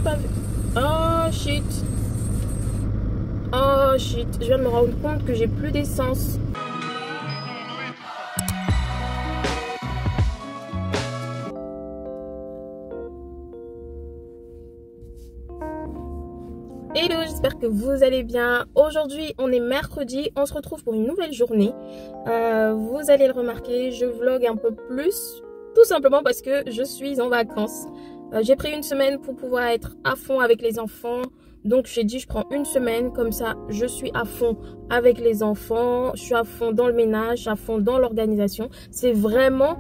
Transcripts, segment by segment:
même pas vu. Oh shit. Oh shit. Je viens de me rendre compte que j'ai plus d'essence. Hello, j'espère que vous allez bien. Aujourd'hui, on est mercredi. On se retrouve pour une nouvelle journée. Vous allez le remarquer, je vlog un peu plus. Tout simplement parce que je suis en vacances. J'ai pris une semaine pour pouvoir être à fond avec les enfants. Donc j'ai dit je prends une semaine. Comme ça, je suis à fond avec les enfants. Je suis à fond dans le ménage, à fond dans l'organisation. C'est vraiment...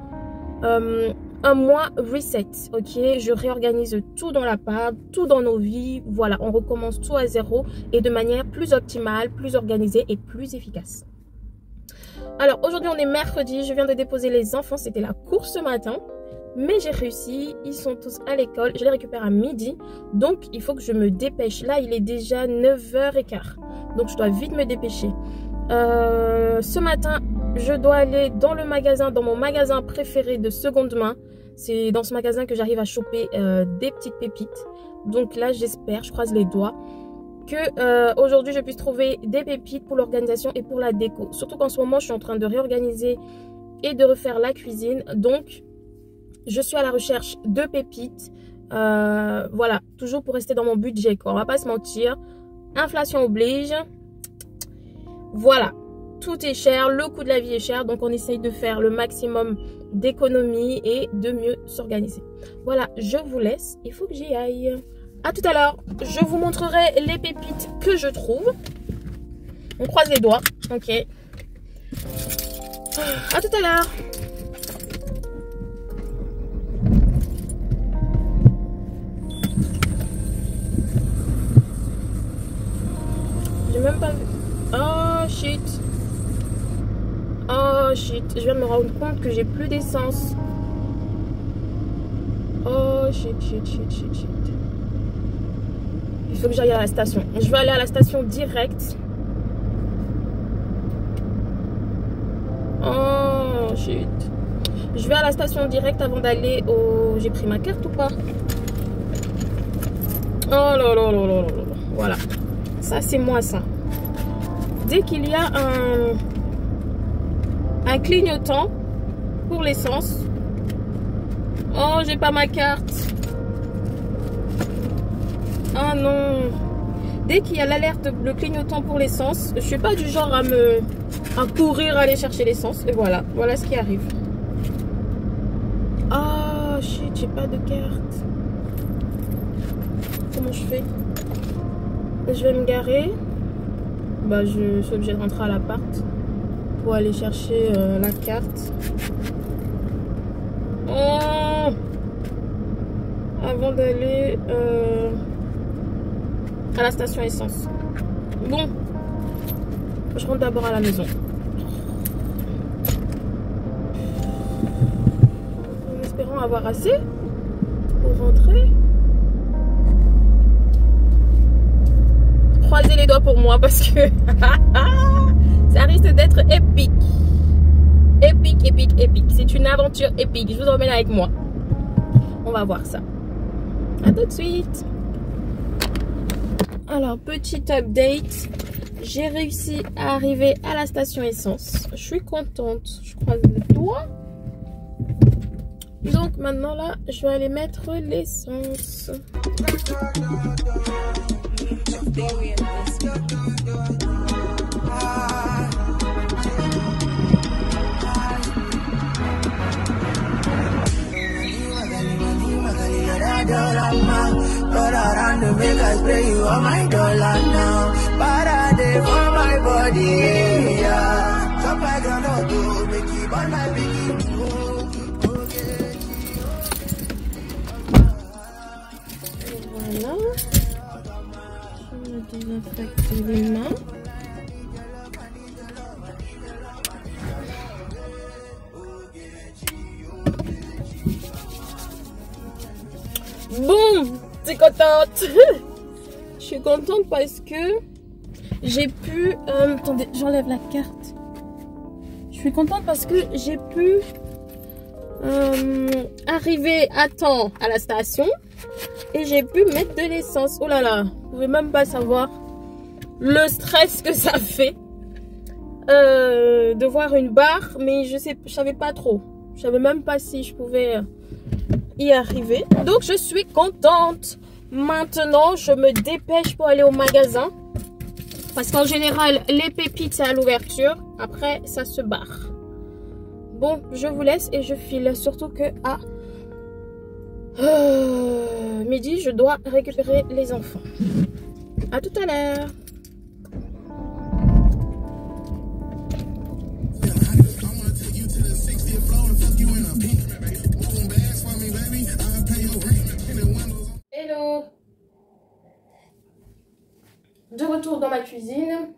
un mois reset, ok? Je réorganise tout dans l'appart, tout dans nos vies. Voilà, on recommence tout à zéro et de manière plus optimale, plus organisée et plus efficace. Alors, aujourd'hui, on est mercredi. Je viens de déposer les enfants. C'était la course ce matin. Mais j'ai réussi. Ils sont tous à l'école. Je les récupère à midi. Donc, il faut que je me dépêche. Là, il est déjà 9h15. Donc, je dois vite me dépêcher. Ce matin, je dois aller dans le magasin, dans mon magasin préféré de seconde main. C'est dans ce magasin que j'arrive à choper des petites pépites. Donc là, j'espère, je croise les doigts, que aujourd'hui, je puisse trouver des pépites pour l'organisation et pour la déco. Surtout qu'en ce moment, je suis en train de réorganiser et de refaire la cuisine. Donc, je suis à la recherche de pépites. Voilà, toujours pour rester dans mon budget, quoi. On va pas se mentir. Inflation oblige. Voilà. Tout est cher, le coût de la vie est cher, donc on essaye de faire le maximum d'économies et de mieux s'organiser. Voilà, je vous laisse, il faut que j'y aille. À tout à l'heure, je vous montrerai les pépites que je trouve. On croise les doigts, ok. À tout à l'heure. J'ai même pas vu. Oh shit. Oh shit, je viens de me rendre compte que j'ai plus d'essence. Oh shit. Il faut que j'aille à la station. Je vais aller à la station direct. Oh shit. Je vais à la station direct avant d'aller au... J'ai pris ma carte ou pas? Oh là. Voilà. Ça c'est moi ça. Dès qu'il y a un clignotant pour l'essence. Oh, j'ai pas ma carte. Ah non. Dès qu'il y a l'alerte, le clignotant pour l'essence, je suis pas du genre à courir aller chercher l'essence. Et voilà ce qui arrive. Ah shit, j'ai pas de carte. Comment je fais? Je vais me garer. Bah, je suis obligée de rentrer à l'appart pour aller chercher la carte. Oh, avant d'aller à la station essence. Bon, je rentre d'abord à la maison. En espérant avoir assez pour rentrer. Croisez les doigts pour moi parce que ça risque d'être épique. Épique. C'est une aventure épique. Je vous emmène avec moi. On va voir ça. À tout de suite. Alors, petit update. J'ai réussi à arriver à la station essence. Je suis contente. Je croise les doigts. Donc maintenant là, je vais aller mettre l'essence. Voilà. Je vais désinfecter les mains. Bon, t'es contente? Je suis contente parce que j'ai pu... attendez, j'enlève la carte. Je suis contente parce que j'ai pu arriver à temps à la station. Et j'ai pu mettre de l'essence. Oh là là, vous pouvez même pas savoir le stress que ça fait de voir une barre. Mais je savais pas trop. Je savais même pas si je pouvais y arriver. Donc je suis contente. Maintenant, je me dépêche pour aller au magasin. Parce qu'en général, les pépites, c'est à l'ouverture. Après, ça se barre. Bon, je vous laisse et je file. Surtout que à midi, je dois récupérer les enfants. À tout à l'heure. Hello. De retour dans ma cuisine.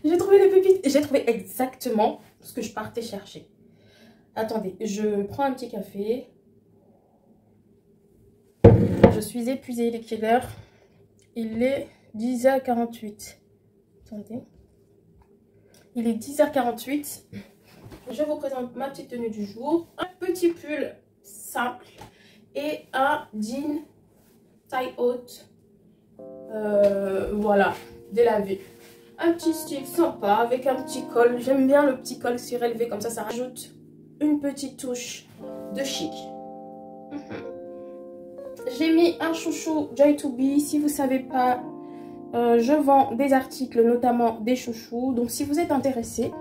J'ai trouvé les pépites. J'ai trouvé exactement ce que je partais chercher. Attendez, je prends un petit café. Je suis épuisée, il est quelle heure? Il est 10h48. Attendez. Il est 10h48. Je vous présente ma petite tenue du jour. Un petit pull simple et un jean taille haute. Voilà, délavé. Un petit style sympa avec un petit col. J'aime bien le petit col surélevé, comme ça rajoute une petite touche de chic. J'ai mis un chouchou Joy2Be. Si vous ne savez pas, je vends des articles, notamment des chouchous. Donc si vous êtes intéressé,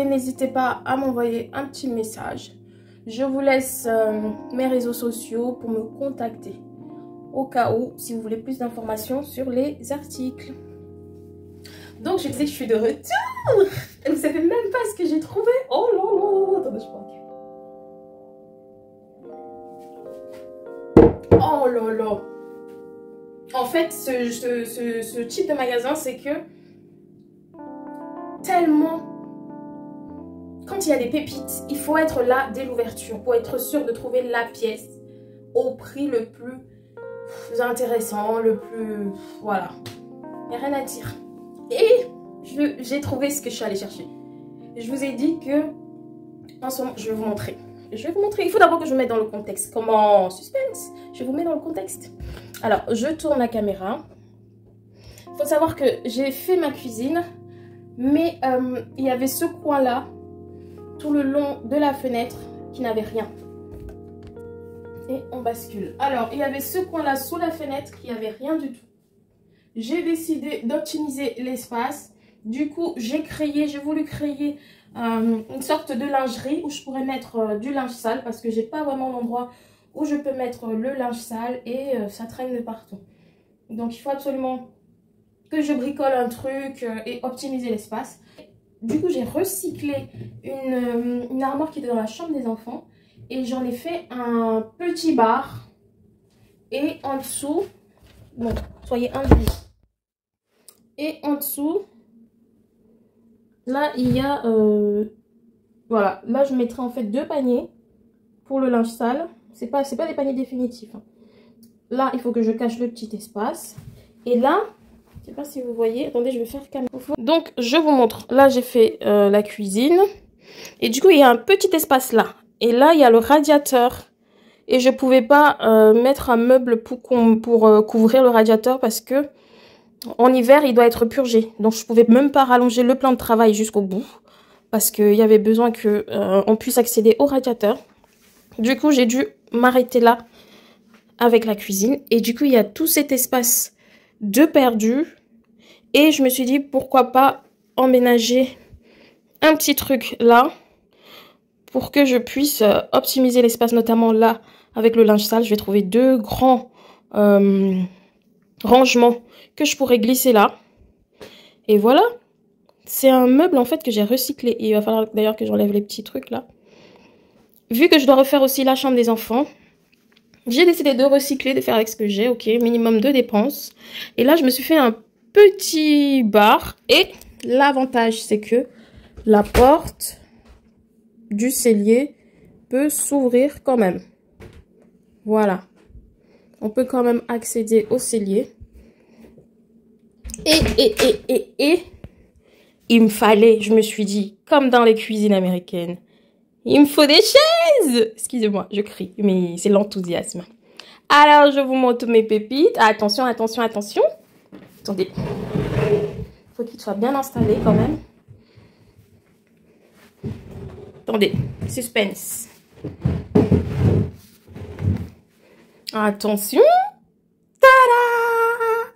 n'hésitez pas à m'envoyer un petit message. Je vous laisse mes réseaux sociaux pour me contacter. Au cas où, si vous voulez plus d'informations sur les articles. Donc, je disais que je suis de retour. Et vous savez même pas ce que j'ai trouvé. Oh là là. Attendez, je crois. Oh là là. En fait, ce type de magasin, c'est que tellement... Quand il y a des pépites, il faut être là dès l'ouverture pour être sûr de trouver la pièce au prix le plus intéressant, le plus... Voilà. Il n'y a rien à dire. Et j'ai trouvé ce que je suis allée chercher. Je vous ai dit que... En ce moment, je vais vous montrer. Je vais vous montrer. Il faut d'abord que je vous mette dans le contexte. Comment? Suspense. Je vous mets dans le contexte. Alors, je tourne la caméra. Il faut savoir que j'ai fait ma cuisine. Mais il y avait ce coin-là, tout le long de la fenêtre, qui n'avait rien. Et on bascule. Alors, il y avait ce coin-là sous la fenêtre qui n'avait rien du tout. J'ai décidé d'optimiser l'espace. Du coup, j'ai voulu créer une sorte de lingerie où je pourrais mettre du linge sale parce que j'ai pas vraiment l'endroit où je peux mettre le linge sale et ça traîne de partout. Donc, il faut absolument que je bricole un truc et optimiser l'espace. Du coup, j'ai recyclé une armoire qui était dans la chambre des enfants. Et j'en ai fait un petit bar. Et en dessous, bon, soyez indulgents. Et en dessous, là, il y a, voilà, là, je mettrai en fait 2 paniers pour le linge sale. C'est pas des paniers définitifs. Hein. Là, il faut que je cache le petit espace. Et là, je sais pas si vous voyez. Attendez, je vais faire caméra. Donc, je vous montre. Là, j'ai fait la cuisine. Et du coup, il y a un petit espace là. Et là, il y a le radiateur. Et je pouvais pas mettre un meuble pour couvrir le radiateur parce que en hiver, il doit être purgé. Donc, je pouvais même pas rallonger le plan de travail jusqu'au bout. Parce qu'il y avait besoin que on puisse accéder au radiateur. Du coup, j'ai dû m'arrêter là avec la cuisine. Et du coup, il y a tout cet espace de perdu. Et je me suis dit, pourquoi pas emménager un petit truc là. Pour que je puisse optimiser l'espace, notamment là, avec le linge sale. Je vais trouver 2 grands rangements que je pourrais glisser là. Et voilà. C'est un meuble, en fait, que j'ai recyclé. Et il va falloir d'ailleurs que j'enlève les petits trucs là. Vu que je dois refaire aussi la chambre des enfants, j'ai décidé de recycler, de faire avec ce que j'ai. Ok, minimum de dépenses. Et là, je me suis fait un petit bar. Et l'avantage, c'est que la porte du cellier peut s'ouvrir quand même. Voilà. On peut quand même accéder au cellier. Et il me fallait, je me suis dit, comme dans les cuisines américaines, Il me faut des chaises. Excusez-moi, je crie, mais c'est l'enthousiasme. Alors, je vous montre mes pépites. Attention, attention, attention. Attendez. Faut qu'il soit bien installé quand même. Attendez, suspense. Attention. Tada!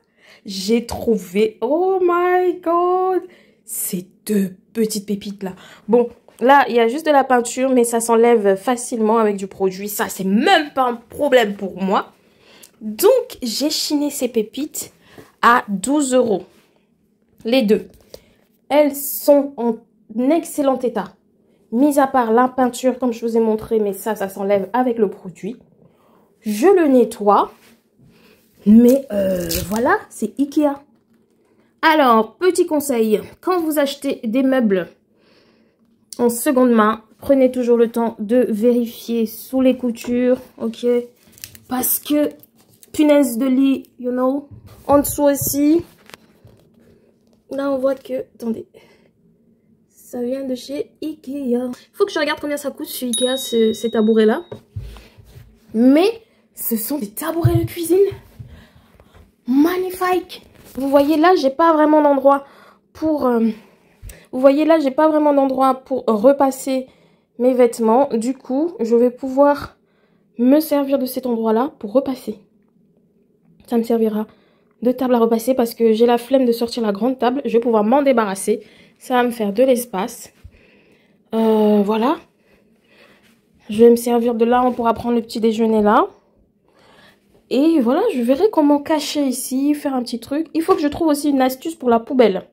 J'ai trouvé, oh my god, ces deux petites pépites là. Bon, là, il y a juste de la peinture, mais ça s'enlève facilement avec du produit. Ça, c'est même pas un problème pour moi. Donc, j'ai chiné ces pépites à 12 €. Les deux. Elles sont en excellent état. Mis à part la peinture, comme je vous ai montré, mais ça s'enlève avec le produit. Je le nettoie. Mais voilà, c'est Ikea. Alors, petit conseil, quand vous achetez des meubles en seconde main, prenez toujours le temps de vérifier sous les coutures, ok? Parce que, punaise de lit, you know. En dessous aussi, là on voit que, attendez, ça vient de chez Ikea. Il faut que je regarde combien ça coûte chez Ikea, ces tabourets-là. Mais, ce sont des tabourets de cuisine. Magnifique. Vous voyez là, j'ai pas vraiment d'endroit pour repasser mes vêtements. Du coup, je vais pouvoir me servir de cet endroit-là pour repasser. Ça me servira de table à repasser parce que j'ai la flemme de sortir la grande table. Je vais pouvoir m'en débarrasser. Ça va me faire de l'espace. Voilà. Je vais me servir de là. On pourra prendre le petit déjeuner là. Et voilà, je verrai comment cacher ici, faire un petit truc. Il faut que je trouve aussi une astuce pour la poubelle.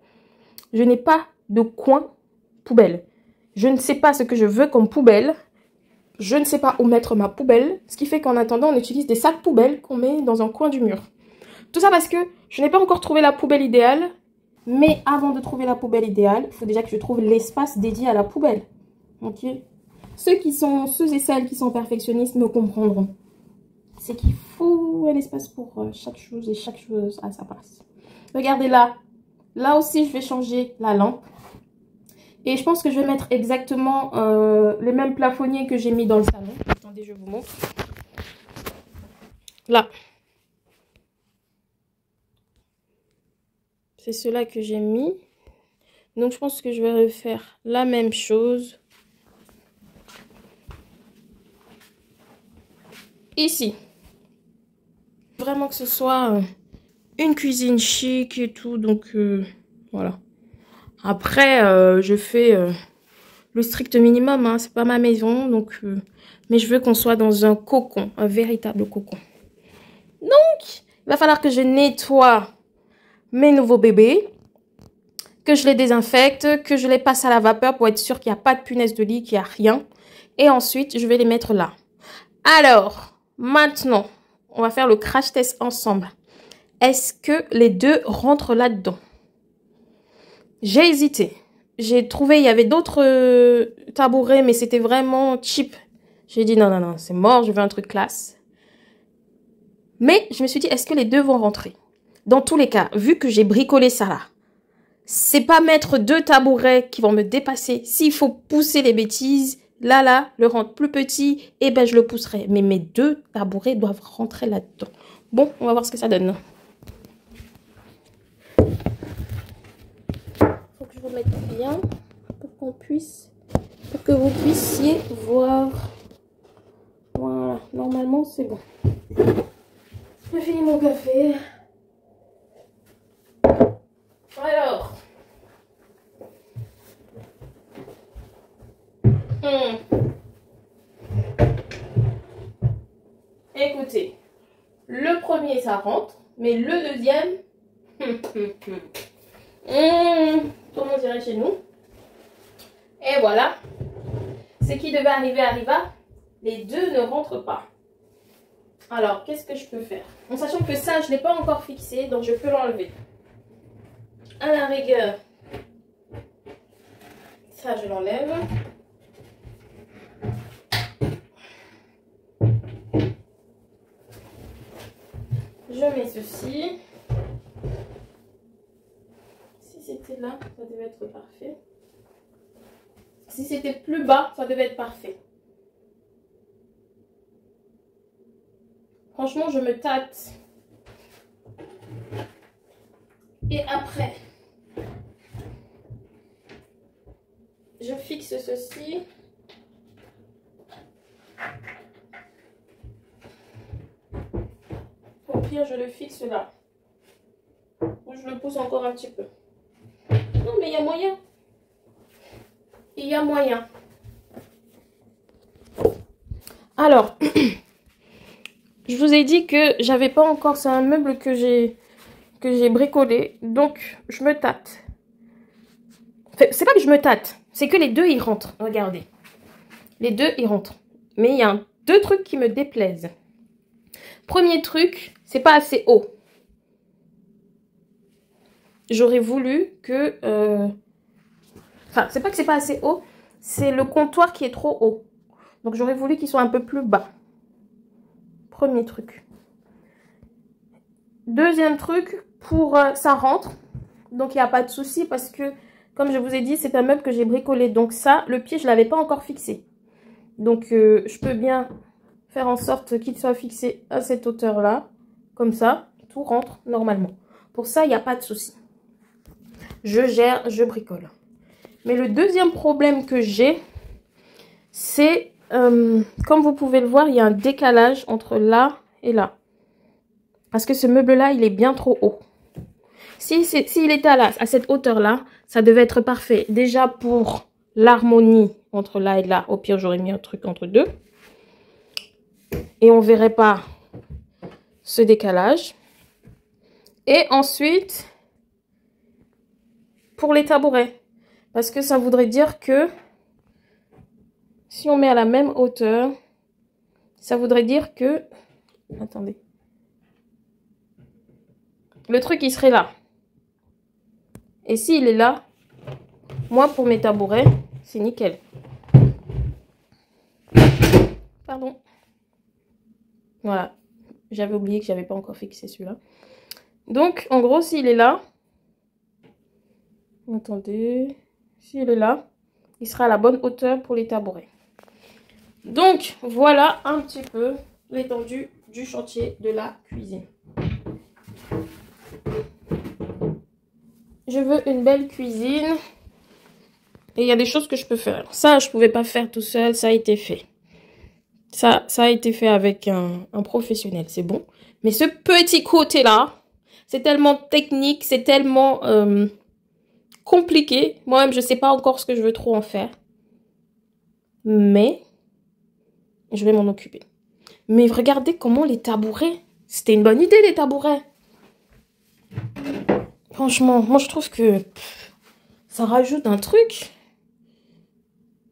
Je n'ai pas de coin poubelle. Je ne sais pas ce que je veux comme poubelle. Je ne sais pas où mettre ma poubelle. Ce qui fait qu'en attendant, on utilise des sacs poubelles qu'on met dans un coin du mur. Tout ça parce que je n'ai pas encore trouvé la poubelle idéale. Mais avant de trouver la poubelle idéale, il faut déjà que je trouve l'espace dédié à la poubelle. Ok? Ceux et celles qui sont perfectionnistes me comprendront. C'est qu'il faut un espace pour chaque chose et chaque chose à sa place. Regardez là. Là aussi, je vais changer la lampe. Et je pense que je vais mettre exactement les mêmes plafonniers que j'ai mis dans le salon. Attendez, je vous montre. Là. C'est ceux-là que j'ai mis. Donc, je pense que je vais refaire la même chose. Ici. Vraiment que ce soit une cuisine chic et tout. Donc, voilà. Après, je fais le strict minimum. Hein, c'est pas ma maison. Donc, mais je veux qu'on soit dans un cocon. Un véritable cocon. Donc, il va falloir que je nettoie mes nouveaux bébés. Que je les désinfecte. Que je les passe à la vapeur pour être sûr qu'il n'y a pas de punaise de lit, qu'il n'y a rien. Et ensuite, je vais les mettre là. Alors, maintenant, on va faire le crash test ensemble. Est-ce que les deux rentrent là-dedans? J'ai hésité. J'ai trouvé, il y avait d'autres tabourets, mais c'était vraiment cheap. J'ai dit non, non, non, c'est mort, je veux un truc classe. Mais je me suis dit, est-ce que les deux vont rentrer? Dans tous les cas, vu que j'ai bricolé ça là, c'est pas mettre deux tabourets qui vont me dépasser. S'il faut pousser les bêtises, là, le rendre plus petit, et ben je le pousserai. Mais mes deux tabourets doivent rentrer là-dedans. Bon, on va voir ce que ça donne. Faut que je vous mette bien pour que vous puissiez voir. Voilà, normalement c'est bon. J'ai fini mon café. Alors. Écoutez, le premier ça rentre, mais le deuxième, comme on dirait chez nous. Et voilà, ce qui devait arriver arriva, les deux ne rentrent pas. Alors, qu'est-ce que je peux faire? En sachant que ça, je ne l'ai pas encore fixé, donc je peux l'enlever. À la rigueur, ça je l'enlève. Je mets ceci. Si c'était là, ça devait être parfait. Si c'était plus bas, ça devait être parfait. Franchement, je me tâte. Et après, je fixe ceci. Au pire, je le fixe là. Ou je le pousse encore un petit peu. Non, mais il y a moyen. Il y a moyen. Alors, je vous ai dit que j'avais pas encore... C'est un meuble que j'ai bricolé. Donc, je me tâte. C'est pas que je me tâte. C'est que les deux, ils rentrent. Regardez. Les deux, ils rentrent. Mais il y a deux trucs qui me déplaisent. Premier truc, c'est pas assez haut. J'aurais voulu que... Enfin, c'est pas que c'est pas assez haut. C'est le comptoir qui est trop haut. Donc, j'aurais voulu qu'il soit un peu plus bas. Premier truc. Deuxième truc, pour ça rentre. Donc, il n'y a pas de souci parce que, comme je vous ai dit, c'est un meuble que j'ai bricolé. Donc, ça, le pied, je ne l'avais pas encore fixé. Donc, je peux bien faire en sorte qu'il soit fixé à cette hauteur-là. Comme ça, tout rentre normalement. Pour ça, il n'y a pas de souci. Je gère, je bricole. Mais le deuxième problème que j'ai, c'est, comme vous pouvez le voir, il y a un décalage entre là et là. Parce que ce meuble-là, il est bien trop haut. S'il était à cette hauteur-là, ça devait être parfait. Déjà pour l'harmonie entre là et là. Au pire, j'aurais mis un truc entre deux. Et on ne verrait pas ce décalage. Et ensuite, pour les tabourets. Parce que ça voudrait dire que si on met à la même hauteur, ça voudrait dire que... Attendez. Le truc, il serait là. Et s'il est là, moi, pour mes tabourets, c'est nickel. Pardon. Voilà. J'avais oublié que j'avais pas encore fixé celui-là. Donc, en gros, s'il est là... Attendez. S'il est là, il sera à la bonne hauteur pour les tabourets. Donc, voilà un petit peu l'étendue du chantier de la cuisine. Je veux une belle cuisine. Et il y a des choses que je peux faire. Ça, je ne pouvais pas faire tout seul. Ça a été fait. Ça a été fait avec un professionnel. C'est bon. Mais ce petit côté-là, c'est tellement technique. C'est tellement compliqué. Moi-même, je ne sais pas encore ce que je veux trop en faire. Mais je vais m'en occuper. Mais regardez comment les tabourets. C'était une bonne idée, les tabourets. Franchement, moi je trouve que ça rajoute un truc.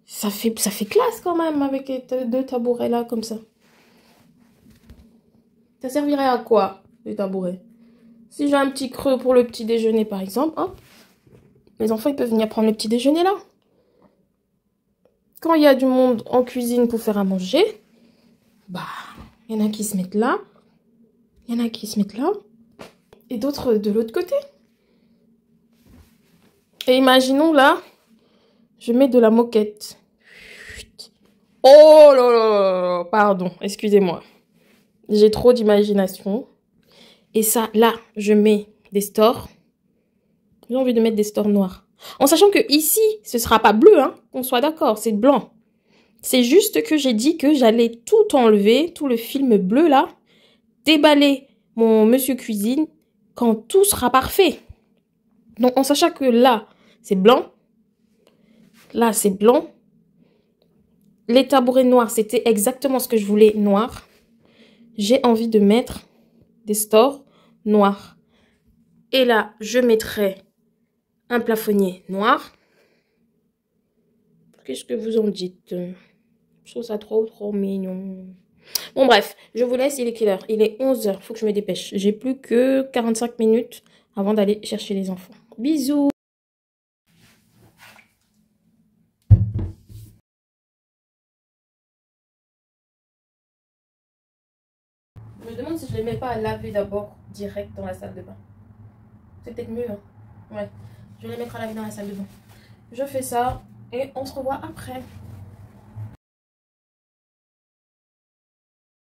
Ça fait classe quand même avec les deux tabourets là comme ça. Ça servirait à quoi, les tabourets? Si j'ai un petit creux pour le petit déjeuner par exemple, hein, les enfants ils peuvent venir prendre le petit déjeuner là. Quand il y a du monde en cuisine pour faire à manger, bah, il y en a qui se mettent là. Il y en a qui se mettent là. Et d'autres de l'autre côté. Et imaginons là, je mets de la moquette. Oh là là, pardon, excusez-moi. J'ai trop d'imagination. Et ça, là, je mets des stores. J'ai envie de mettre des stores noirs. En sachant que ici, ce sera pas bleu, hein, qu'on soit d'accord, c'est blanc. C'est juste que j'ai dit que j'allais tout enlever, tout le film bleu là, déballer mon monsieur cuisine quand tout sera parfait. Donc, en sachant que là, c'est blanc. Là, c'est blanc. Les tabourets noirs, c'était exactement ce que je voulais, noir. J'ai envie de mettre des stores noirs. Et là, je mettrai un plafonnier noir. Qu'est-ce que vous en dites? Je trouve ça trop mignon. Bon, bref, je vous laisse. Il est quelle heure? Il est 11 h. Il faut que je me dépêche. J'ai plus que 45 minutes avant d'aller chercher les enfants. Bisous. Je me demande si je ne les mets pas à laver d'abord direct dans la salle de bain. C'est peut-être mieux. Hein. Ouais, je vais les mettre à laver dans la salle de bain. Je fais ça et on se revoit après.